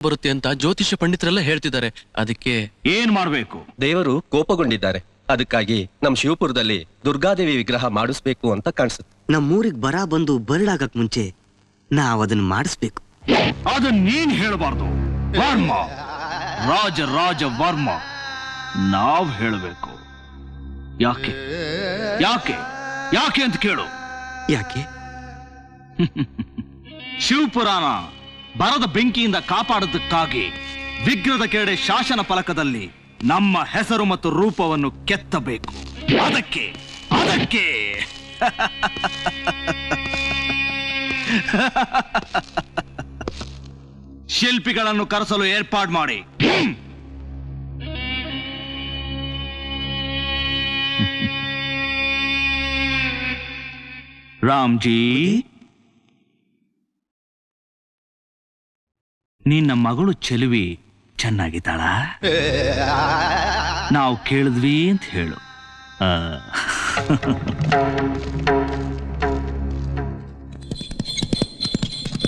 ಬರುತ್ತೆ ಅಂತ ಜ್ಯೋತಿಷ್ಯ ಪಂಡಿತರೆಲ್ಲ ಹೇಳ್ತಿದ್ದಾರೆ. ಅದಕ್ಕೆ ಏನ್ ಮಾಡ್ಬೇಕು? ದೇವರು ಕೋಪಗೊಂಡಿದ್ದಾರೆ. ಅದಕ್ಕಾಗಿ ನಮ್ ಶಿವಪುರದಲ್ಲಿ ದುರ್ಗಾದೇವಿ ವಿಗ್ರಹ ಮಾಡಿಸ್ಬೇಕು ಅಂತ ಕಾಣಿಸುತ್ತೆ. ನಮ್ಮೂರಿಗೆ ಬರ ಬಂದು ಬರಡಾಗಕ್ ಮುಂಚೆ ನಾವ್ ಅದನ್ನ ಮಾಡಿಸ್ಬೇಕು. ಅದನ್ನ ನೀನ್ ಹೇಳಬಾರ್ದು ವರ್ಮ, ರಾಜ ರಾಜ ವರ್ಮ ನಾವ್ ಹೇಳಬೇಕು. ಯಾಕೆ ಯಾಕೆ ಯಾಕೆ ಅಂತ ಕೇಳು. ಯಾಕೆ? ಶಿವಪುರಾಣ ಬರದ ಬೆಂಕಿಯಿಂದ ಕಾಪಾಡೋದಕ್ಕಾಗಿ ವಿಗ್ರಹದ ಕೆಳಗಡೆ ಶಾಸನ ಫಲಕದಲ್ಲಿ ನಮ್ಮ ಹೆಸರು ಮತ್ತು ರೂಪವನ್ನು ಕೆತ್ತಬೇಕು. ಅದಕ್ಕೆ ಅದಕ್ಕೆ ಶಿಲ್ಪಿಗಳನ್ನು ಕರೆಸಲು ಏರ್ಪಾಡು ಮಾಡಿ. ರಾಮ್ಜಿ, ನಿನ್ನ ಮಗಳು ಚೆಲುವಿ ಚೆನ್ನಾಗಿದ್ದಾಳ? ನಾವು ಕೇಳಿದ್ವಿ ಅಂತ ಹೇಳು.